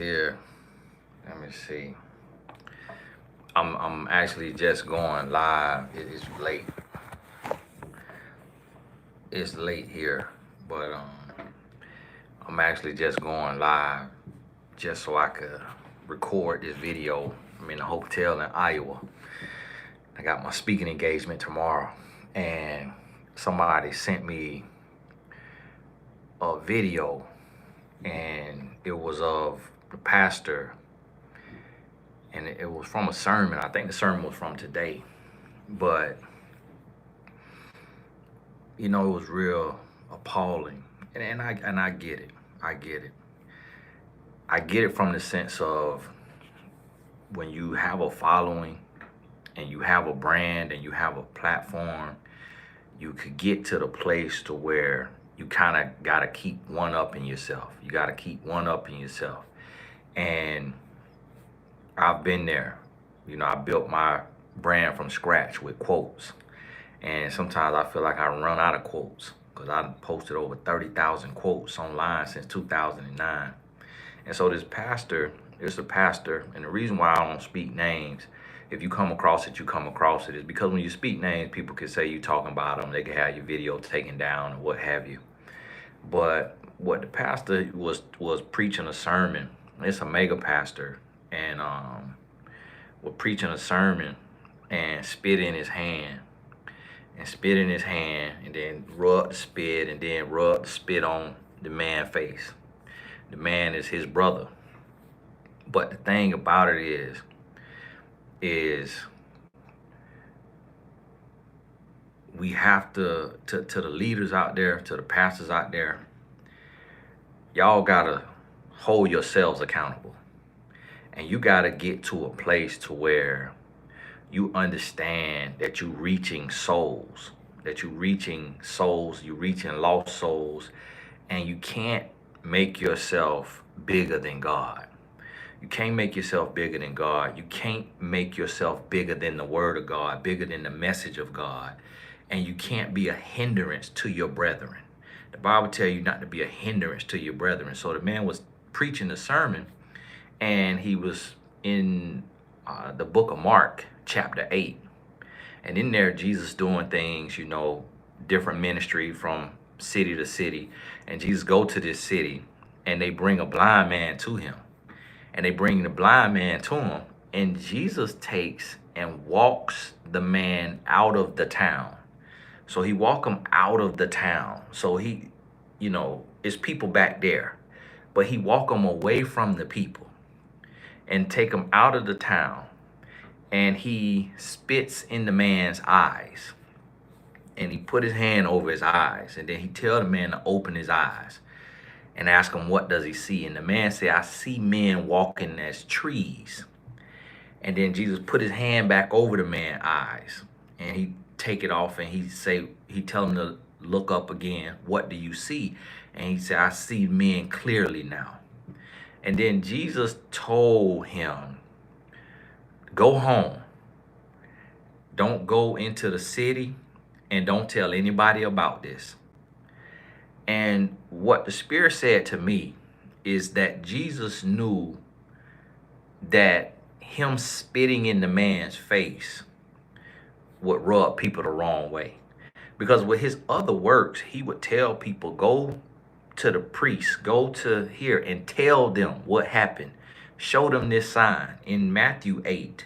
Here, let me see. I'm actually just going live. It is late. It's late here, but I'm actually just going live just so I could record this video. I'm in a hotel in Iowa. I got my speaking engagement tomorrow, and somebody sent me a video, and it was of the pastor, and it was from a sermon. I think the sermon was from today, but it was real appalling, and I get it. I get it. I get it from the sense of when you have a following and you have a brand and you have a platform, you could get to the place to where you kind of got to keep one up in yourself. You got to keep one up in yourself. And I've been there. I built my brand from scratch with quotes. And sometimes I feel like I run out of quotes because I posted over 30,000 quotes online since 2009. And so this pastor is a pastor. And the reason why I don't speak names, if you come across it, you come across it, is because when you speak names, people can say you talking about them. They can have your video taken down or what have you. But what the pastor was preaching a sermon. It's a mega pastor, and was preaching a sermon and spit in his hand. And spit in his hand, and then rub the spit, and then rub the spit on the man's face. The man is his brother. But the thing about it is we have to the leaders out there, to the pastors out there, y'all gotta hold yourselves accountable. And you gotta get to a place to where you understand that you're reaching souls, you're reaching lost souls, and you can't make yourself bigger than God. You can't make yourself bigger than God. You can't make yourself bigger than the word of God, bigger than the message of God. And you can't be a hindrance to your brethren. The Bible tells you not to be a hindrance to your brethren. So the man was preaching the sermon, and he was in the book of Mark, chapter 8. And in there, Jesus doing things, different ministry from city to city. And Jesus go to this city, and they bring a blind man to him. And they bring the blind man to him. And Jesus takes and walks the man out of the town. So he walk him out of the town. So he, it's people back there. But he walk him away from the people and take him out of the town. And he spits in the man's eyes. And he put his hand over his eyes. And then he tell the man to open his eyes and ask him, what does he see? And the man said, I see men walking as trees. And then Jesus put his hand back over the man's eyes. And he take it off, and he tell him to look up again. What do you see? And he said, I see men clearly now. And then Jesus told him, go home. Don't go into the city, and don't tell anybody about this. And what the Spirit said to me is that Jesus knew that him spitting in the man's face would rub people the wrong way. Because with his other works, he would tell people, go to the priest, go to here and tell them what happened. Show them this sign. In Matthew 8,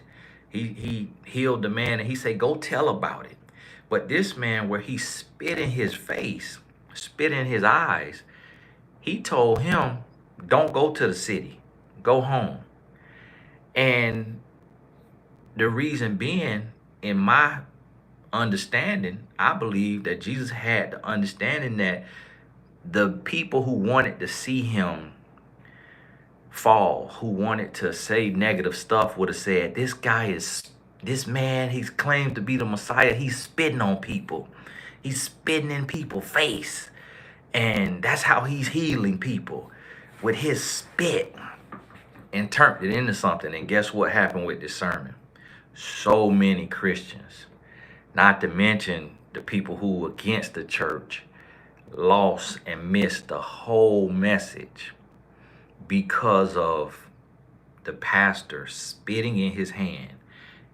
he healed the man, and he said, go tell about it. But this man, where he spit in his face, spit in his eyes, he told him, don't go to the city, go home. And the reason being, in my understanding, I believe that Jesus had the understanding that the people who wanted to see him fall, who wanted to say negative stuff, would have said, this man, he's claimed to be the Messiah. He's spitting on people. He's spitting in people's face. And that's how he's healing people, with his spit, and turned it into something. And guess what happened with this sermon? So many Christians, not to mention the people who were against the church, lost and missed the whole message because of the pastor spitting in his hand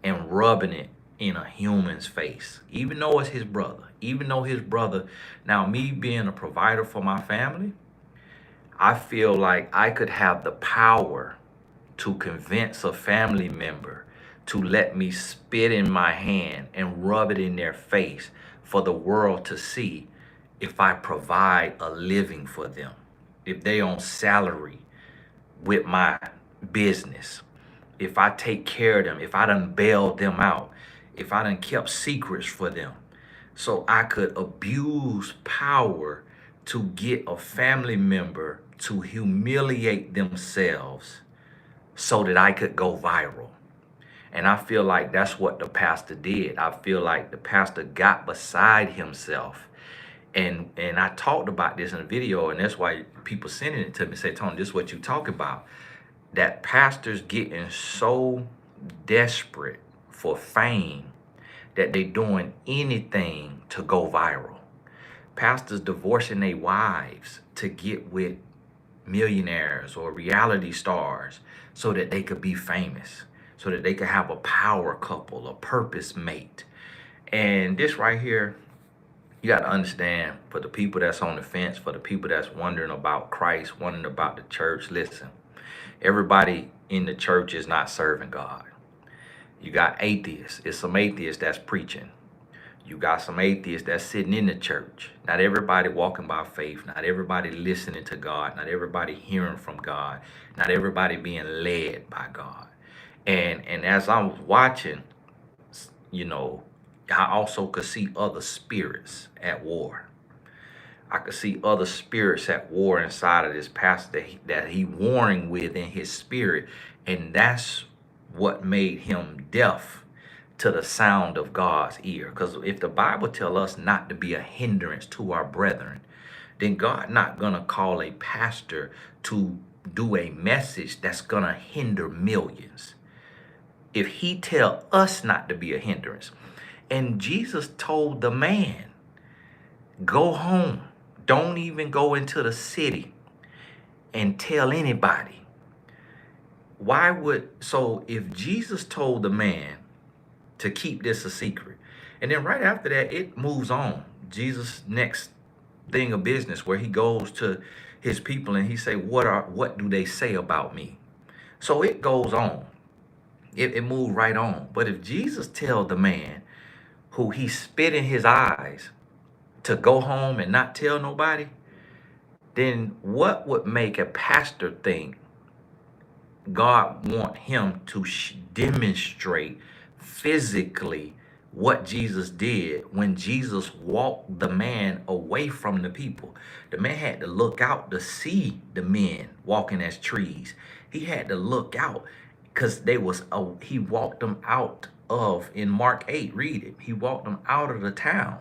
and rubbing it in a human's face, even though it's his brother, even though his brother. Now, me being a provider for my family, I feel like I could have the power to convince a family member to let me spit in my hand and rub it in their face for the world to see if I provide a living for them, if they on salary with my business, if I take care of them, if I done bailed them out, if I done kept secrets for them. So I could abuse power to get a family member to humiliate themselves so that I could go viral. And I feel like that's what the pastor did. I feel like the pastor got beside himself. And I talked about this in a video, and that's why people sending it to me, say, Tony, this is what you talk about. That pastors getting so desperate for fame that they doing anything to go viral. Pastors divorcing their wives to get with millionaires or reality stars so that they could be famous, so that they could have a power couple, a purpose mate. And this right here, you got to understand, for the people that's on the fence, for the people that's wondering about Christ, wondering about the church, listen, everybody in the church is not serving God. You got atheists. It's some atheists that's preaching. You got some atheists that's sitting in the church. Not everybody walking by faith. Not everybody listening to God. Not everybody hearing from God. Not everybody being led by God. And as I was watching, you know, I also could see other spirits at war. I could see other spirits at war inside of this pastor that he warring with in his spirit. And that's what made him deaf to the sound of God's ear. Because if the Bible tell us not to be a hindrance to our brethren, then God not going to call a pastor to do a message that's going to hinder millions. If he tell us not to be a hindrance, and Jesus told the man, go home. Don't even go into the city and tell anybody. So if Jesus told the man to keep this a secret, and then right after that, it moves on. Jesus' next thing of business where he goes to his people and he say, what do they say about me? So it goes on. It moved right on. But if Jesus tell the man who he spit in his eyes to go home and not tell nobody, then what would make a pastor think God want him to demonstrate physically what Jesus did when Jesus walked the man away from the people? The man had to look out to see the men walking as trees. He had to look out because he walked them out of, in Mark 8, read it. He walked them out of the town.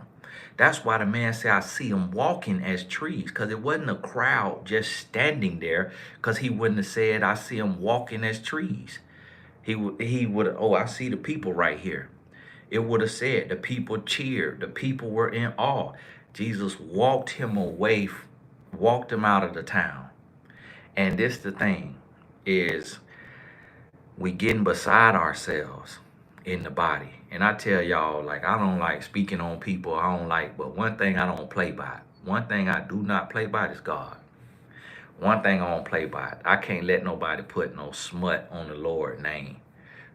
That's why the man said, I see them walking as trees, because it wasn't a crowd just standing there, because he wouldn't have said, I see them walking as trees. He would, oh, I see the people right here. It would have said the people cheered. The people were in awe. Jesus walked him away, walked him out of the town. And this the thing is, we getting beside ourselves in the body. And I tell y'all, like, I don't like speaking on people. I don't like, but one thing I don't play by. One thing I do not play by is God. One thing I don't play by. I can't let nobody put no smut on the Lord's name,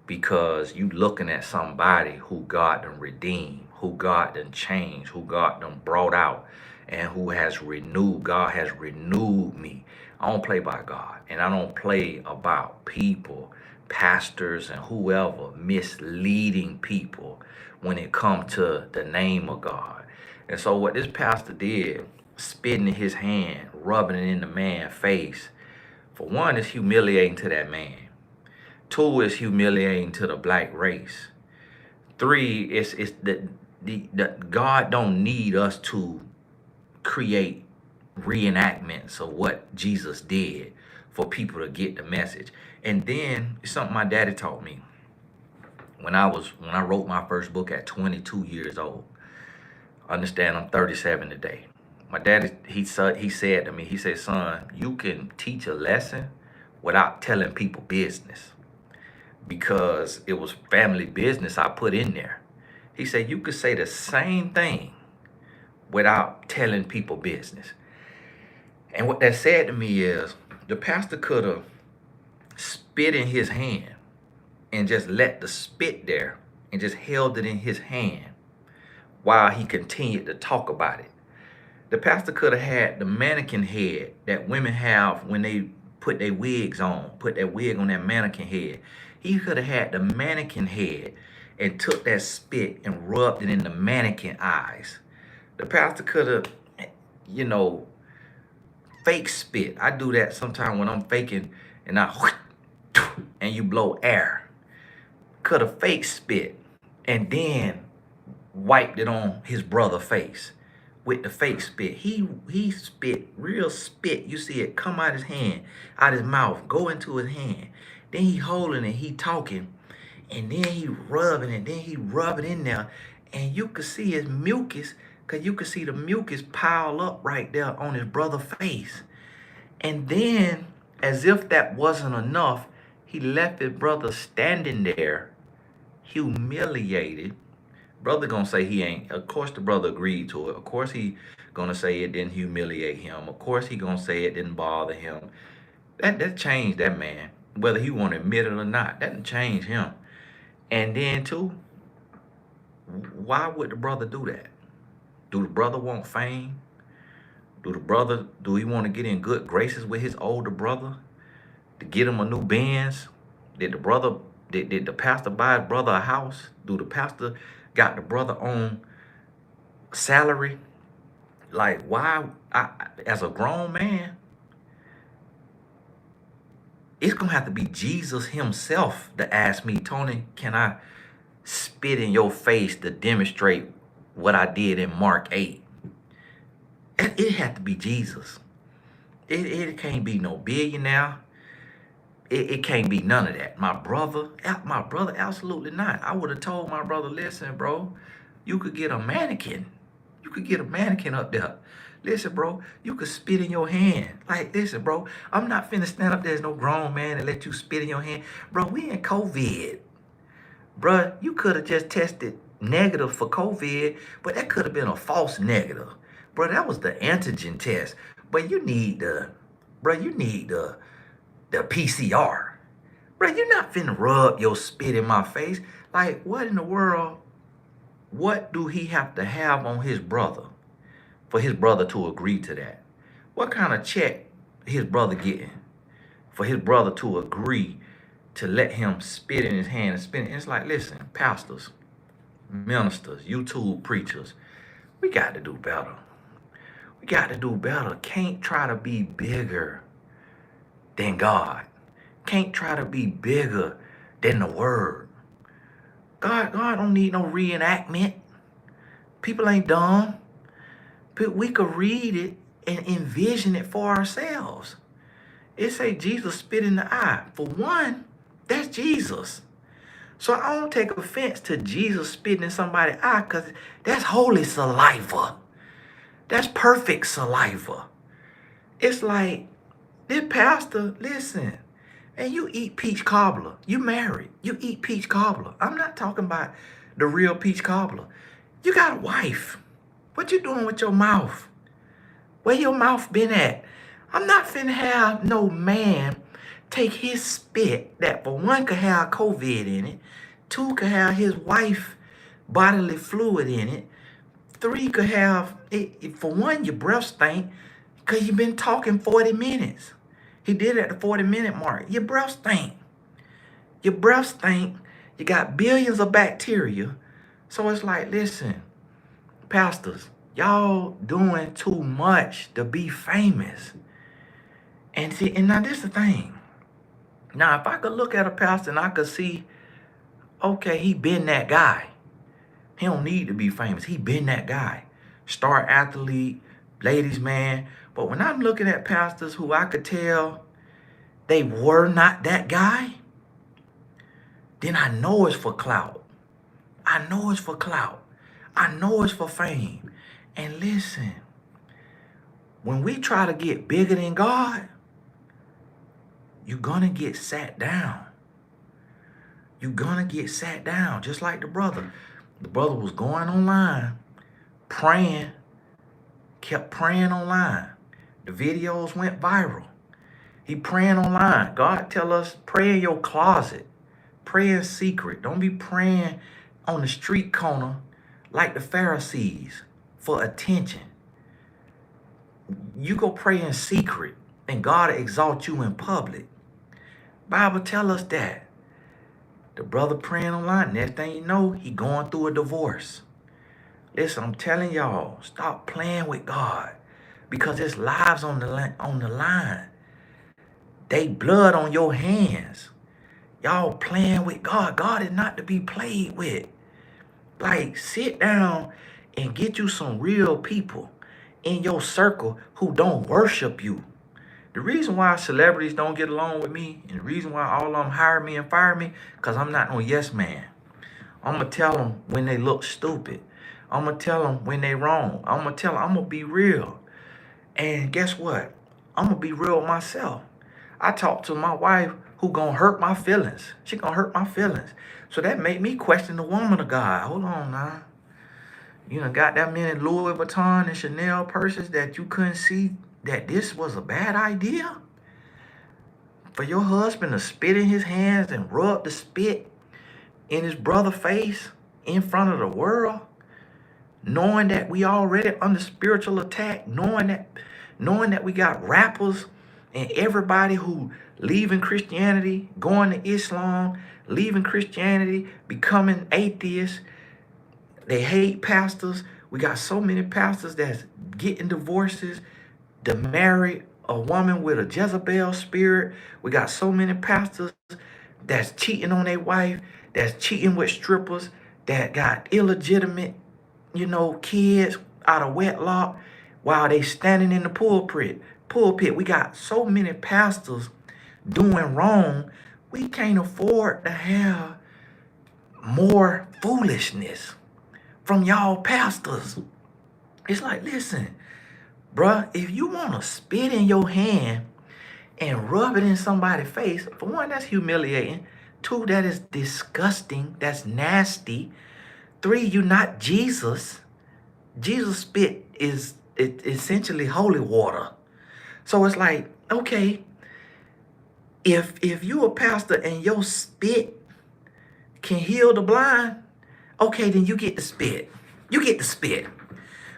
because you looking at somebody who God done redeemed, who God done changed, who God done brought out, and who has renewed. God has renewed me. I don't play by God, and I don't play about people, pastors and whoever misleading people when it comes to the name of God. And so what this pastor did, spitting in his hand, rubbing it in the man's face, for one, is humiliating to that man. Two, is humiliating to the black race. Three, it's the God don't need us to create reenactments of what Jesus did for people to get the message. And then it's something my daddy taught me when I wrote my first book at 22 years old. Understand, I'm 37 today. My daddy, he said to me, he said, son, you can teach a lesson, without telling people business, because it was family business I put in there. He said you could say the same thing without telling people business. And what that said to me is the pastor could have spit in his hand and just let the spit there and just held it in his hand while he continued to talk about it. The pastor could have had the mannequin head that women have when they put their wigs on, put that wig on that mannequin head. He could have had the mannequin head and took that spit and rubbed it in the mannequin eyes. The pastor could have, fake spit. I do that sometimes when I'm faking and and you blow air. Could have fake spit and then wiped it on his brother's face with the fake spit. He spit, real spit. You see it come out his hand, out his mouth, go into his hand. Then he holding it, he talking, and then he rubbing it, then he rub it in there, and you could see his mucus, because you could see the mucus pile up right there on his brother's face. And then, as if that wasn't enough, he left his brother standing there, humiliated. Brother gonna say he ain't. Of course the brother agreed to it. Of course he gonna say it didn't humiliate him. Of course he gonna say it didn't bother him. That changed that man. Whether he want to admit it or not, that didn't change him. And then too, why would the brother do that? Do the brother want fame? Do he want to get in good graces with his older brother? To get him a new Benz? Did the pastor buy his brother a house? Do the pastor got the brother on salary? Like, why, as a grown man, it's going to have to be Jesus himself to ask me, Tony, can I spit in your face to demonstrate what I did in Mark 8? It had to be Jesus. It can't be no billionaire. It can't be none of that. My brother, absolutely not. I would have told my brother, listen, bro, you could get a mannequin. You could get a mannequin up there. Listen, bro, you could spit in your hand. Like, listen, bro, I'm not finna stand up there as no grown man and let you spit in your hand. Bro, we in COVID. Bro, you could have just tested negative for COVID, but that could have been a false negative. Bro, that was the antigen test. But you need the PCR. Bro, you're not finna rub your spit in my face. Like, what in the world? What do he have to have on his brother for his brother to agree to that? What kind of check his brother getting for his brother to agree to let him spit in his hand and spit? It's like, listen, pastors, ministers, YouTube preachers, we got to do better. We got to do better. Can't try to be bigger than God. Can't try to be bigger than the word. God don't need no reenactment. People ain't dumb. But we could read it and envision it for ourselves. It say Jesus spit in the eye. For one, that's Jesus. So I don't take offense to Jesus spitting in somebody's eye, because that's holy saliva. That's perfect saliva. It's like, this pastor, listen, and you eat peach cobbler. You married. You eat peach cobbler. I'm not talking about the real peach cobbler. You got a wife. What you doing with your mouth? Where your mouth been at? I'm not finna have no man take his spit that for one could have COVID in it, two could have his wife bodily fluid in it, three could have, for one, your breath stink because you've been talking 40 minutes. He did it at the 40-minute mark. Your breath stink. Your breath stink. You got billions of bacteria. So it's like, listen, pastors, y'all doing too much to be famous. And see, and now this is the thing. Now, if I could look at a pastor and I could see, okay, he been that guy. He don't need to be famous. He been that guy. Star athlete, ladies man. But when I'm looking at pastors who I could tell they were not that guy, then I know it's for clout. I know it's for clout. I know it's for fame. And listen, when we try to get bigger than God, you're gonna get sat down. You're gonna get sat down, just like the brother. The brother was going online, praying, kept praying online. The videos went viral. He praying online. God tell us, pray in your closet. Pray in secret. Don't be praying on the street corner like the Pharisees for attention. You go pray in secret and God will exalt you in public. Bible tell us that. The brother praying online, next thing you know, he going through a divorce. Listen, I'm telling y'all, stop playing with God because there's lives on the line. They blood on your hands. Y'all playing with God. God is not to be played with. Like, sit down and get you some real people in your circle who don't worship you. The reason why celebrities don't get along with me, and the reason why all of them hire me and fire me, because I'm not no yes man. I'm going to tell them when they look stupid. I'm going to tell them when they wrong. I'm going to be real. And guess what? I'm going to be real with myself. I talk to my wife who going to hurt my feelings. She going to hurt my feelings. So that made me question the woman of God. Hold on now. You done got that many Louis Vuitton and Chanel purses that you couldn't see that this was a bad idea? For your husband to spit in his hands and rub the spit in his brother's face in front of the world, knowing that we already under spiritual attack, knowing that we got rappers and everybody who leaving Christianity, going to Islam, leaving Christianity, becoming atheists. They hate pastors. We got so many pastors that's getting divorces to marry a woman with a Jezebel spirit. We got so many pastors that's cheating on their wife, that's cheating with strippers, that got illegitimate, kids out of wedlock while they standing in the pulpit. We got so many pastors doing wrong. We can't afford to have more foolishness from y'all pastors. It's like, listen, bruh, if you want to spit in your hand and rub it in somebody's face, for one, that's humiliating. Two, that is disgusting. That's nasty. Three, you're not Jesus. Jesus' spit is essentially holy water. So it's like, okay, if you a pastor and your spit can heal the blind, okay, then you get the spit. You get the spit.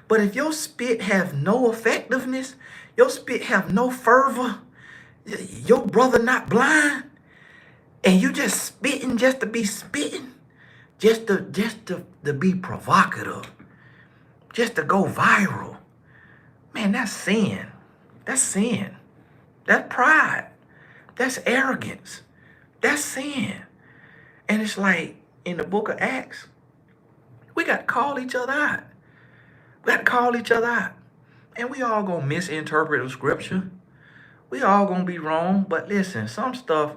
But if your spit have no effectiveness, your spit have no fervor, your brother not blind, and you just spitting just to be spitting, just to be provocative, just to go viral, man, that's sin. That's sin. That's pride. That's arrogance. That's sin. And it's like in the book of Acts, we got to call each other out. We got to call each other out. And we all going to misinterpret the scripture. We all going to be wrong. But listen, some stuff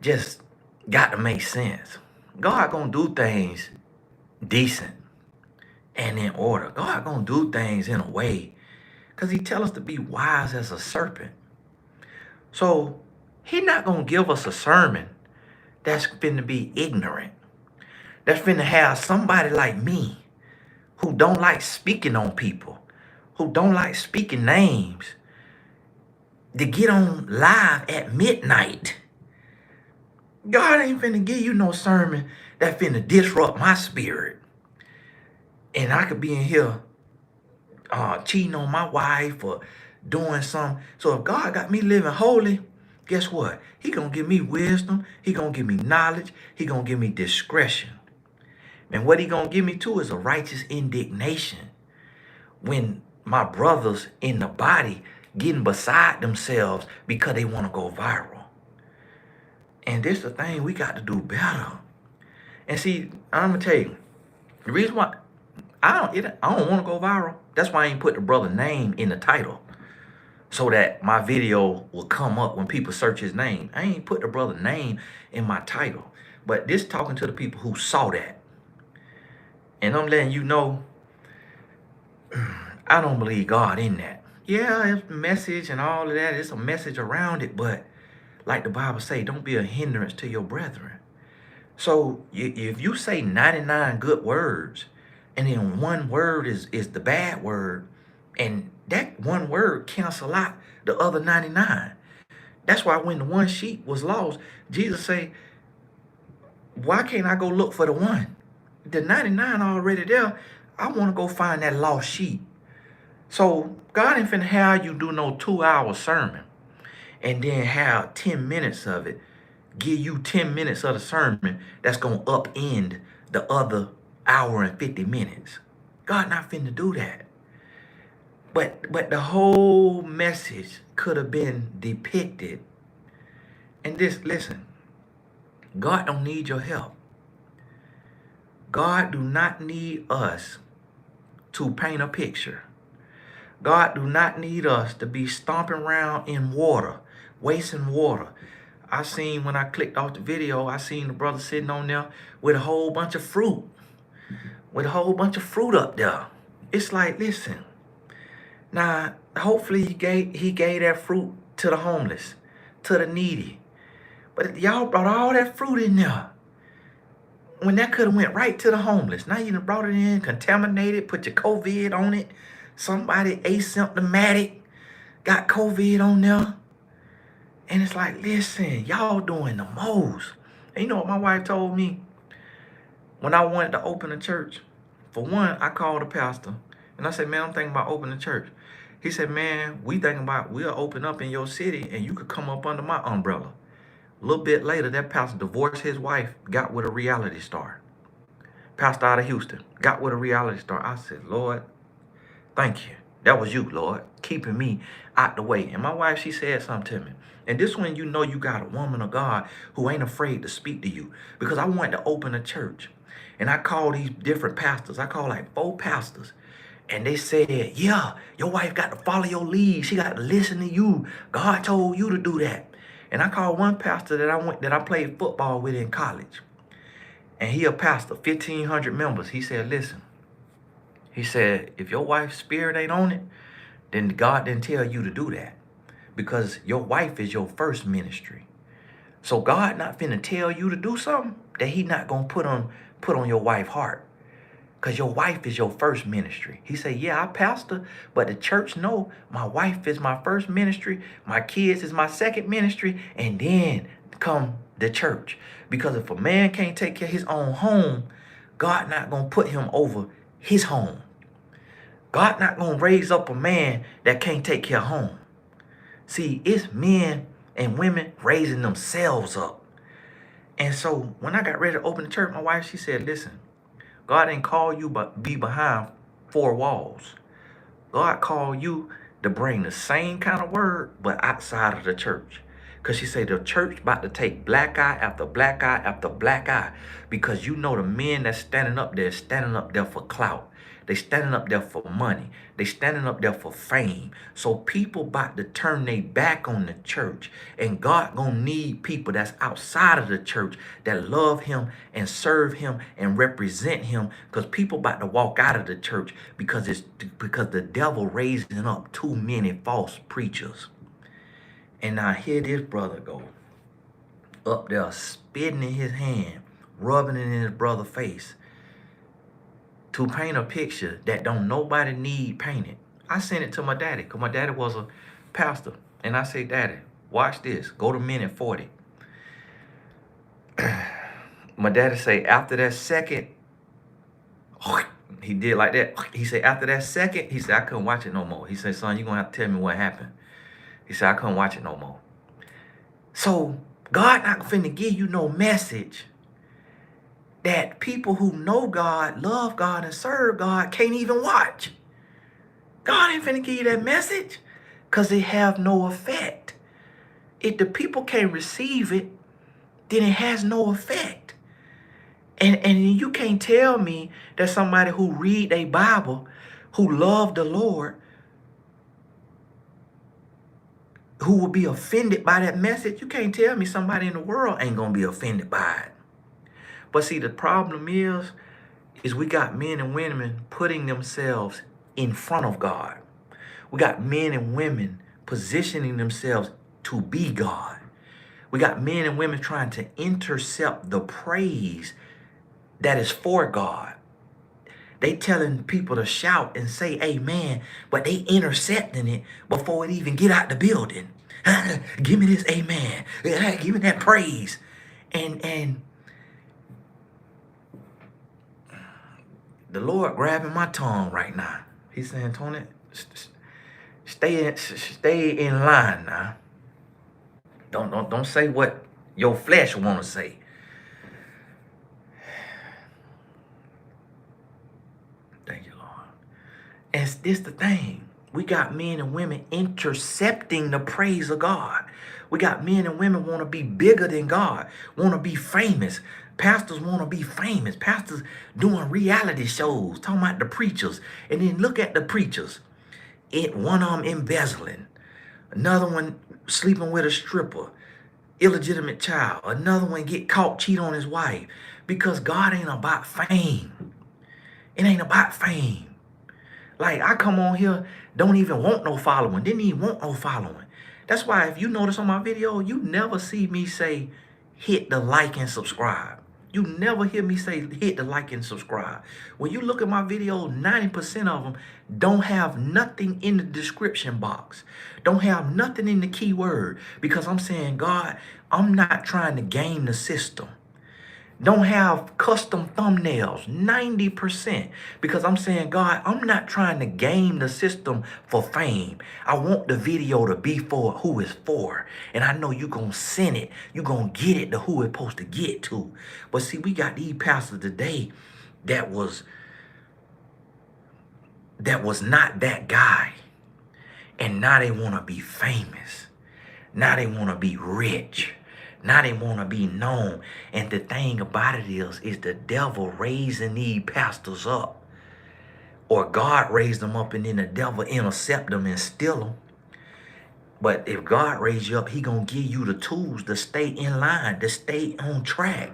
just got to make sense. God going to do things decent and in order. God going to do things in a way because he tell us to be wise as a serpent. So he not going to give us a sermon that's finna be ignorant. That's finna have somebody like me who don't like speaking on people, who don't like speaking names, to get on live at midnight. God ain't finna give you no sermon that finna disrupt my spirit. And I could be in here cheating on my wife or doing something. So if God got me living holy, guess what? He gonna give me wisdom. He gonna give me knowledge. He gonna give me discretion. And what he gonna give me too is a righteous indignation when my brothers in the body getting beside themselves because they want to go viral. And this is the thing, we got to do better. And see, I'm gonna tell you, the reason why I don't want to go viral. That's why I ain't put the brother name in the title, so that my video will come up when people search his name. I ain't put the brother name in my title, but this talking to the people who saw that. And I'm letting you know, I don't believe God in that. Yeah, it's a message and all of that. It's a message around it, but like the Bible say, don't be a hindrance to your brethren. So if you say 99 good words, and then one word is the bad word, and that one word cancel out the other 99. That's why when the one sheep was lost, Jesus say, why can't I go look for the one? The 99 already there. I want to go find that lost sheep. So God ain't finna have you do no 2-hour sermon and then have 10 minutes of it, give you 10 minutes of the sermon that's going to upend the other hour and 50 minutes. God not finna do that. But the whole message could have been depicted. And this, listen, God don't need your help. God do not need us to paint a picture. God do not need us to be stomping around in water, wasting water. I seen when I clicked off the video, I seen the brother sitting on there with a whole bunch of fruit. With a whole bunch of fruit up there. It's like, listen. Now, hopefully he gave that fruit to the homeless, to the needy. But y'all brought all that fruit in there. When that could have went right to the homeless. Now you done brought it in, contaminated, put your COVID on it. Somebody asymptomatic got COVID on there. And it's like, listen, y'all doing the most. And you know what my wife told me? When I wanted to open a church, for one, I called the pastor. And I said, man, I'm thinking about opening a church. He said, man, we'll open up in your city and you could come up under my umbrella. A little bit later, that pastor divorced his wife, got with a reality star. Pastor out of Houston, got with a reality star. I said, Lord, thank you. That was you, Lord, keeping me out the way. And my wife, she said something to me. And this one, you know you got a woman of God who ain't afraid to speak to you. Because I wanted to open a church. And I called these different pastors. I called like 4 pastors. And they said, yeah, your wife got to follow your lead. She got to listen to you. God told you to do that. And I called one pastor that I played football with in college. And he a pastor, 1,500 members. He said, listen. He said, if your wife's spirit ain't on it, then God didn't tell you to do that. Because your wife is your first ministry. So God not finna tell you to do something that he not gonna put on your wife's heart. Because your wife is your first ministry. He said, yeah, I pastor, but the church know my wife is my first ministry. My kids is my second ministry. And then come the church. Because if a man can't take care of his own home, God not going to put him over his home. God not going to raise up a man that can't take care of home. See, it's men and women raising themselves up. And so when I got ready to open the church, my wife, she said, listen, God didn't call you but be behind 4 walls. God called you to bring the same kind of word, but outside of the church. Because she said the church about to take black eye after black eye after black eye. Because you know the men that's standing up there for clout. They standing up there for money. They standing up there for fame. So people about to turn their back on the church. And God gonna need people that's outside of the church that love him and serve him and represent him. Because people about to walk out of the church because the devil raising up too many false preachers. And now here this brother go up there spitting in his hand, rubbing it in his brother's face, to paint a picture that don't nobody need painted. I sent it to my daddy, because my daddy was a pastor. And I say, Daddy, watch this. Go to minute 40. My daddy say, after that second, he did like that. He said, after that second, he said, I couldn't watch it no more. He said, son, you're going to have to tell me what happened. He said, I couldn't watch it no more. So God not finna give you no message that people who know God, love God, and serve God can't even watch. God ain't finna give you that message because it have no effect. If the people can't receive it, then it has no effect. And you can't tell me that somebody who read their Bible, who love the Lord, who will be offended by that message. You can't tell me somebody in the world ain't going to be offended by it. But see, the problem is we got men and women putting themselves in front of God. We got men and women positioning themselves to be God. We got men and women trying to intercept the praise that is for God. They telling people to shout and say amen, but they intercepting it before it even get out the building. Give me this amen. Give me that praise. And the Lord grabbing my tongue right now. He's saying, Tony, stay in line now. Don't say what your flesh want to say. Thank you, Lord. And this the thing. We got men and women intercepting the praise of God. We got men and women want to be bigger than God, want to be famous. Pastors want to be famous. Pastors doing reality shows, talking about the preachers. And then look at the preachers. One of them embezzling. Another one sleeping with a stripper. Illegitimate child. Another one get caught cheating on his wife. Because God ain't about fame. It ain't about fame. Like, I come on here, don't even want no following. Didn't even want no following. That's why if you notice on my video, you never see me say, hit the like and subscribe. You never hear me say, hit the like and subscribe. When you look at my video, 90% of them don't have nothing in the description box. Don't have nothing in the keyword. Because I'm saying, God, I'm not trying to game the system. Don't have custom thumbnails, 90%. Because I'm saying, God, I'm not trying to game the system for fame. I want the video to be for who it's for. And I know you're going to send it. You're going to get it to who it's supposed to get to. But see, we got these pastors today that was not that guy. And now they want to be famous. Now they want to be rich. Now they want to be known. And the thing about it is the devil raising these pastors up. Or God raised them up and then the devil intercept them and steal them. But if God raised you up, he going to give you the tools to stay in line, to stay on track.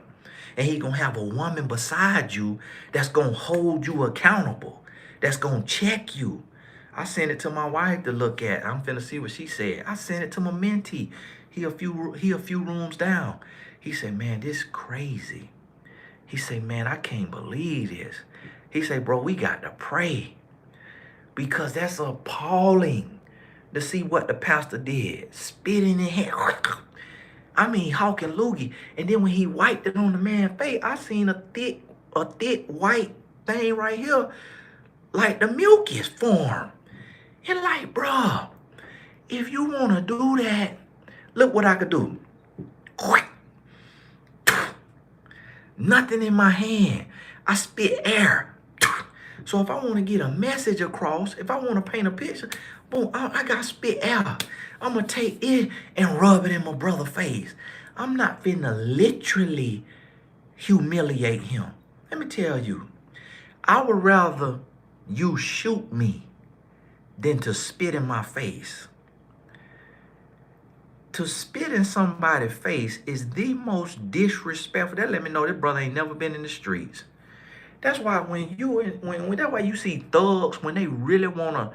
And he going to have a woman beside you that's going to hold you accountable. That's going to check you. I sent it to my wife to look at. I'm finna see what she said. I sent it to my mentee. He a few rooms down. He said, man, this crazy. He said, man, I can't believe this. He said, bro, we got to pray. Because that's appalling to see what the pastor did. Spit in his hand. I mean, hawking loogie. And then when he wiped it on the man's face, I seen a thick white thing right here. Like the mucus form. And like, bro, if you want to do that, look what I could do. Nothing in my hand. I spit air. So if I want to get a message across, if I want to paint a picture, boom, I got to spit air. I'm going to take it and rub it in my brother's face. I'm not finna literally humiliate him. Let me tell you, I would rather you shoot me than to spit in my face. To spit in somebody's face is the most disrespectful. That let me know this brother ain't never been in the streets. That's why that's why you see thugs, when they really want to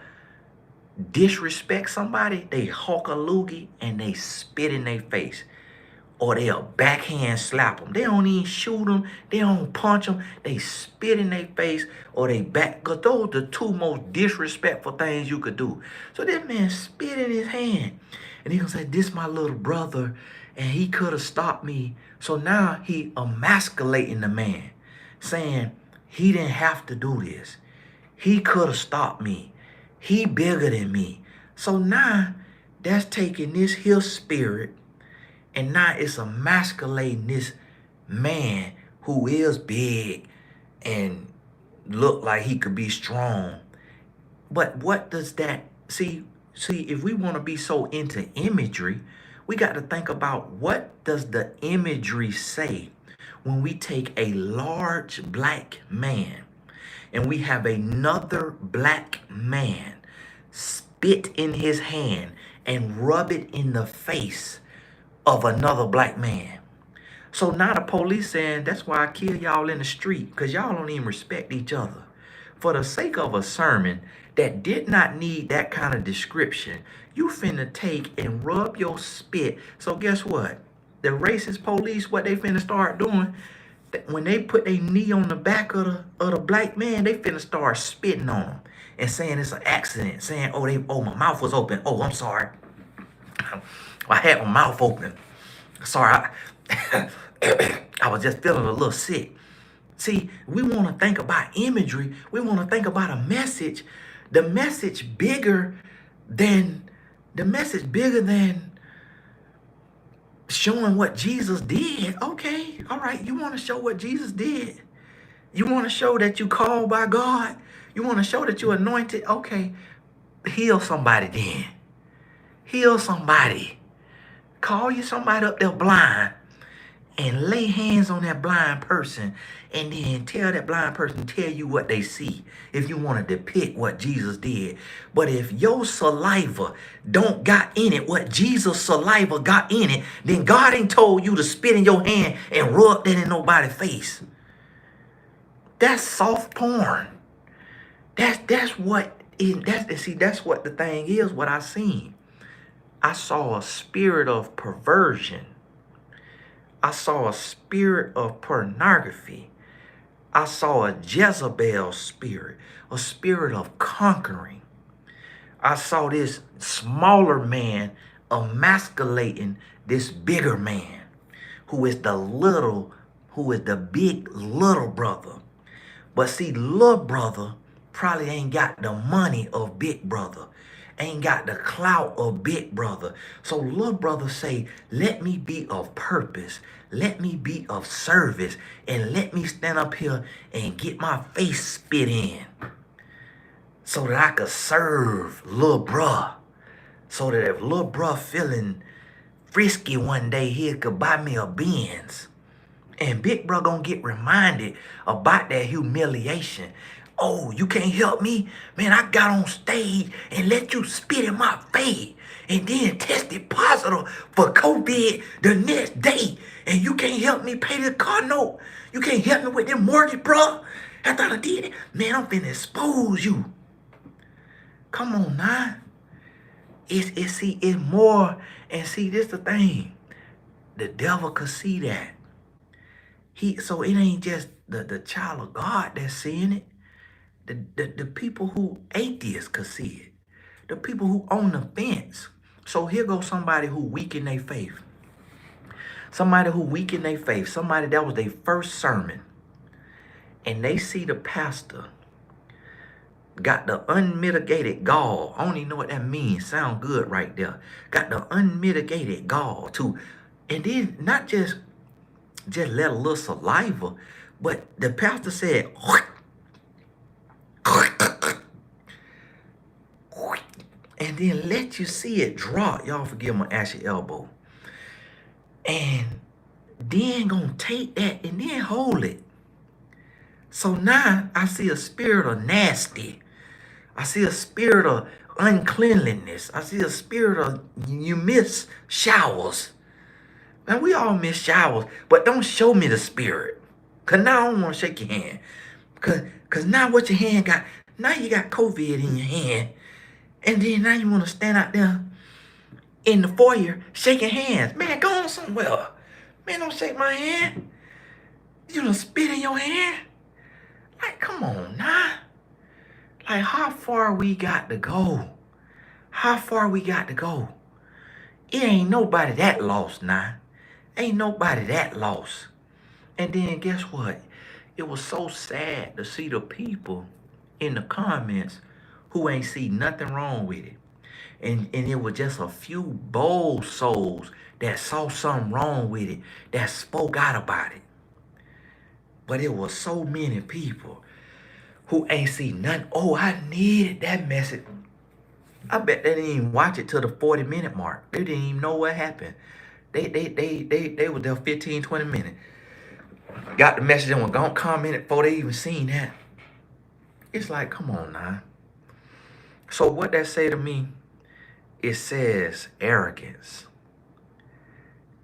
disrespect somebody, they hawk a loogie and they spit in their face. Or they'll backhand slap them. They don't even shoot them. They don't punch them. They spit in their face or they back. Because those are the two most disrespectful things you could do. So this man spit in his hand. And he gonna say, this my little brother. And he could have stopped me. So now he emasculating the man. Saying he didn't have to do this. He could have stopped me. He bigger than me. So now that's taking this here spirit. And now it's emasculating this man who is big and look like he could be strong. But what does that, see, if we want to be so into imagery, we got to think about what does the imagery say when we take a large black man and we have another black man spit in his hand and rub it in the face of another black man. So now the police saying, that's why I kill y'all in the street, because y'all don't even respect each other. For the sake of a sermon that did not need that kind of description, you finna take and rub your spit. So guess what? The racist police, what they finna start doing, when they put their knee on the back of the black man, they finna start spitting on him and saying it's an accident, saying, oh, my mouth was open. Oh, I'm sorry. I had my mouth open. Sorry, I was just feeling a little sick. See, we want to think about imagery. We want to think about a message. The message bigger than showing what Jesus did. Okay, all right. You want to show what Jesus did. You want to show that you called by God. You want to show that you anointed. Okay, heal somebody then. Heal somebody. Call you somebody up there blind and lay hands on that blind person and then tell that blind person, tell you what they see if you want to depict what Jesus did. But if your saliva don't got in it what Jesus' saliva got in it, then God ain't told you to spit in your hand and rub that in nobody's face. That's soft porn. That's what the thing is, what I seen. I saw a spirit of perversion. I saw a spirit of pornography. I saw a Jezebel spirit, a spirit of conquering. I saw this smaller man emasculating this bigger man, who is the big little brother. But see, little brother probably ain't got the money of big brother. Ain't got the clout of big brother. So little brother say, let me be of purpose. Let me be of service. And let me stand up here and get my face spit in. So that I could serve little bruh. So that if little bruh feeling frisky one day, he could buy me a Benz. And big bro gonna get reminded about that humiliation. Oh, you can't help me? Man, I got on stage and let you spit in my face and then tested positive for COVID the next day. And you can't help me pay the car note. You can't help me with the mortgage, bro. I thought I did it. Man, I'm finna expose you. Come on now. It's more. And see, this the thing. The devil could see that. So it ain't just the child of God that's seeing it. The people who atheists could see it. The people who on the fence. So here goes somebody who weak in their faith. Somebody who weak in their faith. Somebody that was their first sermon. And they see the pastor got the unmitigated gall. I don't even know what that means. Sound good right there. Got the unmitigated gall to, and then not just let a little saliva, but the pastor said, and then let you see it drop. Y'all forgive my ashy elbow. And then gonna take that and then hold it. So now I see a spirit of nasty. I see a spirit of uncleanliness. I see a spirit of you miss showers. Man, we all miss showers, but don't show me the spirit. Because now I don't want to shake your hand. Because now what your hand got, now you got COVID in your hand. And then now you want to stand out there in the foyer shaking hands. Man, go on somewhere. Man, don't shake my hand. You done spit in your hand? Like, come on now. Like, how far we got to go? How far we got to go? It ain't nobody that lost now. Ain't nobody that lost. And then guess what? It was so sad to see the people in the comments who ain't see nothing wrong with it. And it was just a few bold souls that saw something wrong with it, that spoke out about it. But it was so many people who ain't see nothing. Oh, I needed that message. I bet they didn't even watch it till the 40-minute mark. They didn't even know what happened. They were there 15, 20 minutes. Got the message and were gonna comment it before they even seen that. It's like, come on now. So what that say to me? It says arrogance.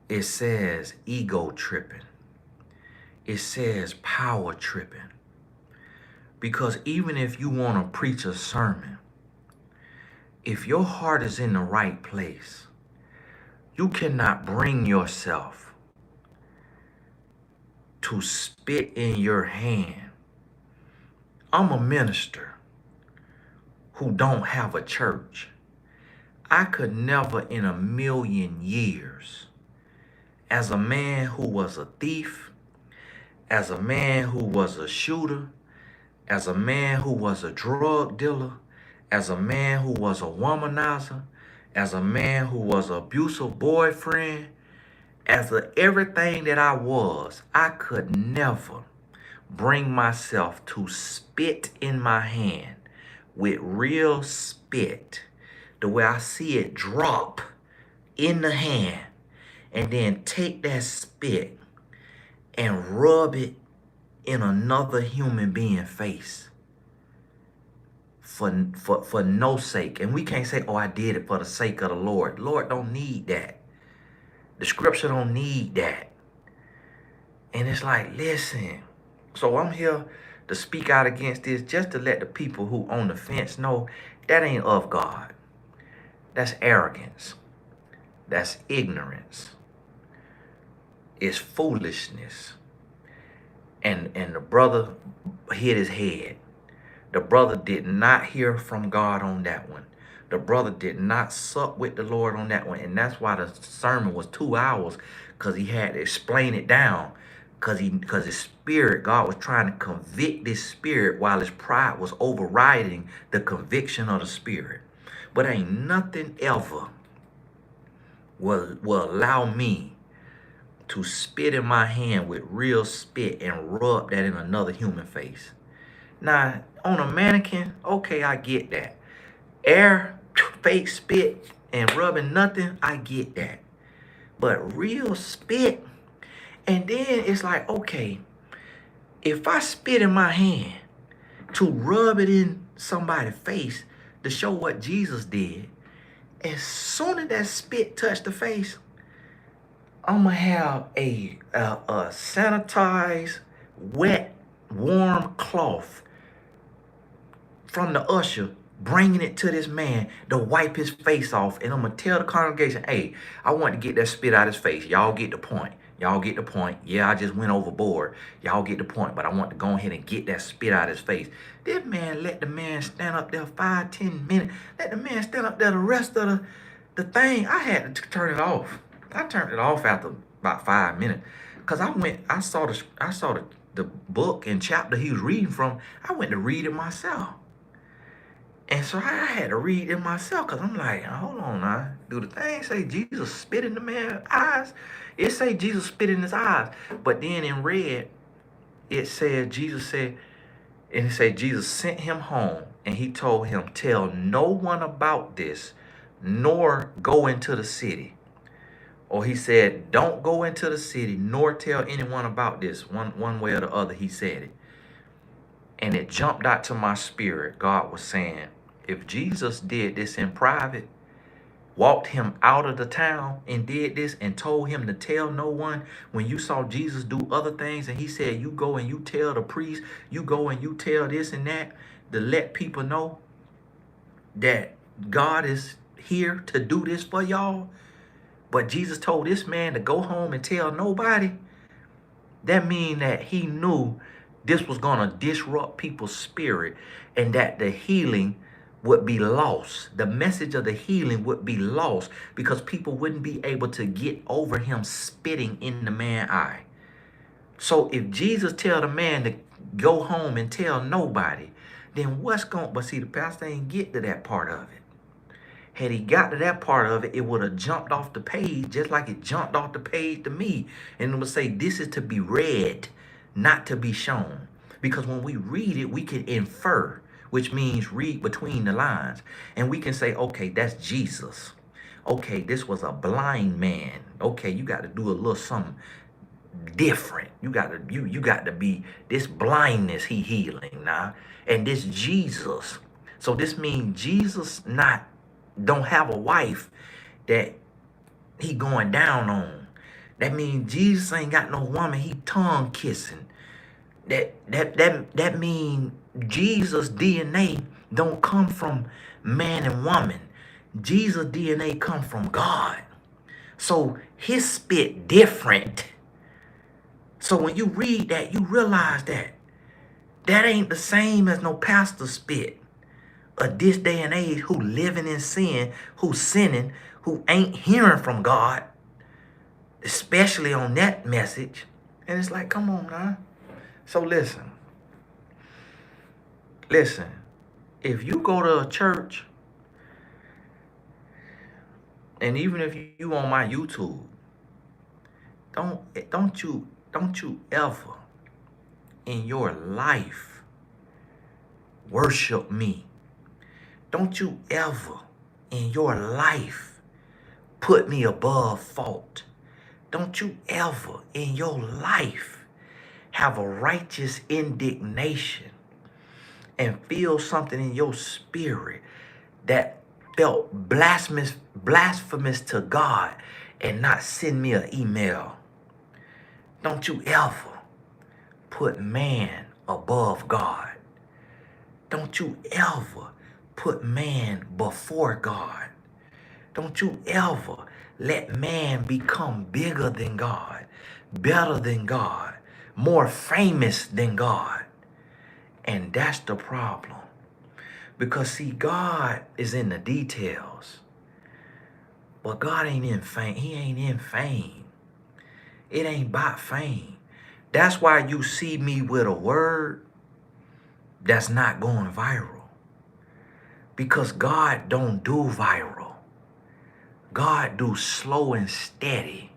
It says ego tripping. It says power tripping. Because even if you want to preach a sermon, if your heart is in the right place, you cannot bring yourself to spit in your hand. I'm a minister who don't have a church. I could never in a million years, as a man who was a thief, as a man who was a shooter, as a man who was a drug dealer, as a man who was a womanizer, as a man who was an abusive boyfriend, as everything that I could never bring myself to spit in my hand with real spit, the way I see it drop in the hand, and then take that spit and rub it in another human being face for no sake. And we can't say, oh, I did it for the sake of the Lord. Lord don't need that. The scripture don't need that. And it's like, listen, so I'm here to speak out against this, just to let the people who on the fence know that ain't of God. That's arrogance. That's ignorance. It's foolishness. And the brother hit his head. The brother did not hear from God on that one. The brother did not sup with the Lord on that one. And that's why the sermon was 2 hours, because he had to explain it down. Because his spirit, God was trying to convict his spirit while his pride was overriding the conviction of the spirit. But ain't nothing ever will allow me to spit in my hand with real spit and rub that in another human face. Now, on a mannequin, okay, I get that. Air, fake spit, and rubbing nothing, I get that. But real spit, and then it's like, okay, if I spit in my hand to rub it in somebody's face to show what Jesus did, as soon as that spit touched the face, I'm going to have a sanitized, wet, warm cloth from the usher, bringing it to this man to wipe his face off. And I'm going to tell the congregation, hey, I want to get that spit out of his face. Y'all get the point. Y'all get the point. Yeah, I just went overboard. Y'all get the point. But I want to go ahead and get that spit out of his face. This man let the man stand up there 5-10 minutes. Let the man stand up there the rest of the thing. I had to turn it off. I turned it off after about 5 minutes. Because I saw the book and chapter he was reading from. I went to read it myself. And so I had to read it myself, because I'm like, hold on now. Do the thing say Jesus spit in the man's eyes? It say Jesus spit in his eyes. But then in red, it said Jesus sent him home, and he told him, tell no one about this, nor go into the city. Or he said, don't go into the city, nor tell anyone about this. One way or the other, he said it. And it jumped out to my spirit. God was saying, if Jesus did this in private, walked him out of the town and did this and told him to tell no one, when you saw Jesus do other things and he said, you go and you tell the priest, you go and you tell this and that, to let people know that God is here to do this for y'all. But Jesus told this man to go home and tell nobody. That means that he knew this was going to disrupt people's spirit, and that the healing would be lost. The message of the healing would be lost, because people wouldn't be able to get over him spitting in the man's eye. So if Jesus tell the man to go home and tell nobody, then but see, the pastor ain't get to that part of it. Had he got to that part of it, it would have jumped off the page, just like it jumped off the page to me. And it would say, this is to be read, not to be shown. Because when we read it, we can infer, which means read between the lines. And we can say, okay, that's Jesus. Okay, this was a blind man. Okay, you got to do a little something different. You got to be this blindness he healing now. And this Jesus. So this means Jesus don't have a wife that he going down on. That means Jesus ain't got no woman he tongue kissing. That means Jesus' DNA don't come from man and woman. Jesus' DNA come from God. So his spit different. So when you read that, you realize that ain't the same as no pastor spit of this day and age who living in sin, who sinning, who ain't hearing from God, especially on that message. And it's like, come on now. So listen, if you go to a church, and even if you on my YouTube, don't you ever in your life worship me. Don't you ever in your life put me above fault. Don't you ever in your life have a righteous indignation and feel something in your spirit that felt blasphemous to God and not send me an email. Don't you ever put man above God. Don't you ever put man before God. Don't you ever let man become bigger than God, better than God, more famous than God. And that's the problem. Because see, God is in the details. But God ain't in fame. He ain't in fame. It ain't about fame. That's why you see me with a word that's not going viral. Because God don't do viral. God do slow and steady.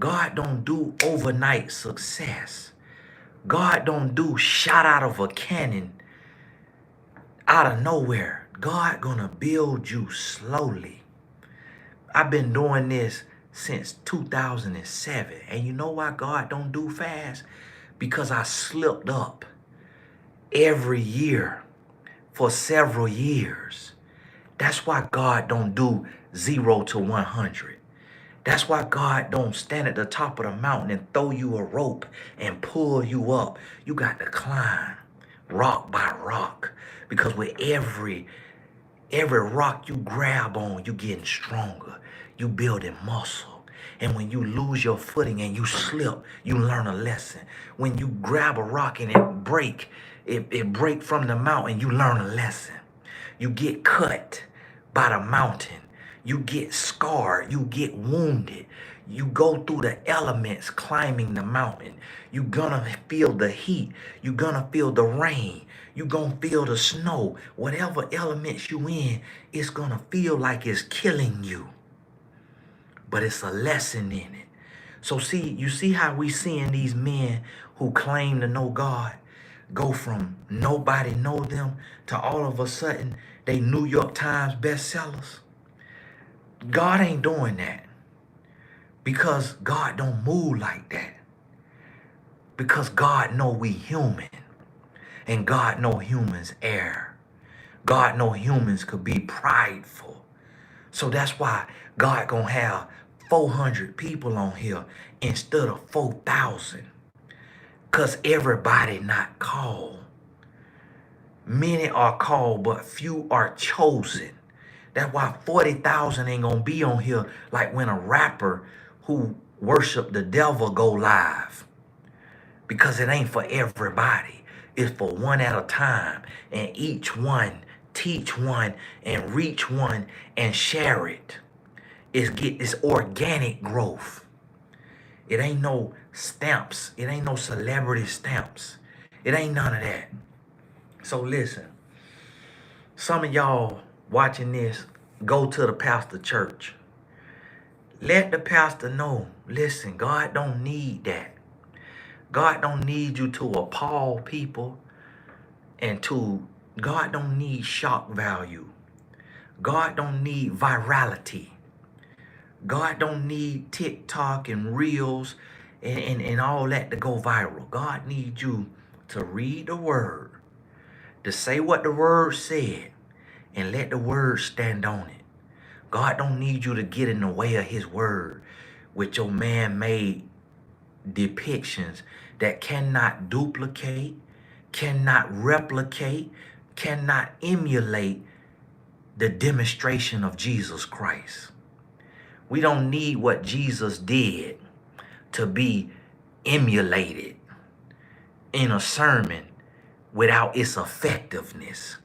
God don't do overnight success. God don't do shot out of a cannon out of nowhere. God gonna build you slowly. I've been doing this since 2007. And you know why God don't do fast? Because I slipped up every year for several years. That's why God don't do 0 to 100. That's why God don't stand at the top of the mountain and throw you a rope and pull you up. You got to climb rock by rock. Because with every rock you grab on, you getting stronger. You building muscle. And when you lose your footing and you slip, you learn a lesson. When you grab a rock and it break from the mountain, you learn a lesson. You get cut by the mountain. You get scarred. You get wounded. You go through the elements climbing the mountain. You're gonna feel the heat. You're gonna feel the rain. You're gonna feel the snow. Whatever elements you in, it's gonna feel like it's killing you. But it's a lesson in it. So see, you see how we seeing these men who claim to know God go from nobody know them to all of a sudden they New York Times bestsellers? God ain't doing that. Because God don't move like that. Because God know we human. And God know humans err. God know humans could be prideful. So that's why God gonna have 400 people on here instead of 4,000. Because everybody not called. Many are called, but few are chosen. That's why 40,000 ain't gonna be on here like when a rapper who worship the devil go live. Because it ain't for everybody. It's for one at a time. And each one teach one and reach one and share it. It's organic growth. It ain't no stamps. It ain't no celebrity stamps. It ain't none of that. So listen, some of y'all watching this, go to the pastor church. Let the pastor know, listen, God don't need that. God don't need you to appall people God don't need shock value. God don't need virality. God don't need TikTok and Reels and all that to go viral. God needs you to read the word, to say what the word said, and let the word stand on it. God don't need you to get in the way of his word with your man-made depictions that cannot duplicate, cannot replicate, cannot emulate the demonstration of Jesus Christ. We don't need what Jesus did to be emulated in a sermon without its effectiveness.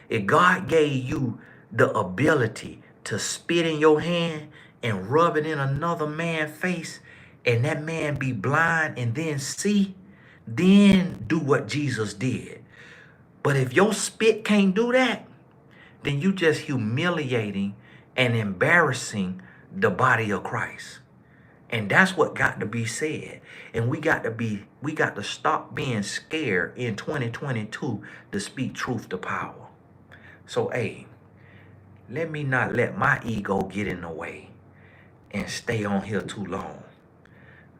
If God gave you the ability to spit in your hand and rub it in another man's face, and that man be blind and then see, then do what Jesus did. But if your spit can't do that, then you just humiliating and embarrassing the body of Christ. And that's what got to be said. And we got to stop being scared in 2022 to speak truth to power. So, hey, let me not let my ego get in the way and stay on here too long.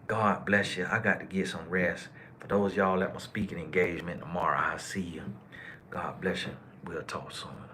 God bless you. I got to get some rest. For those of y'all at my speaking engagement tomorrow, I'll see you. God bless you. We'll talk soon.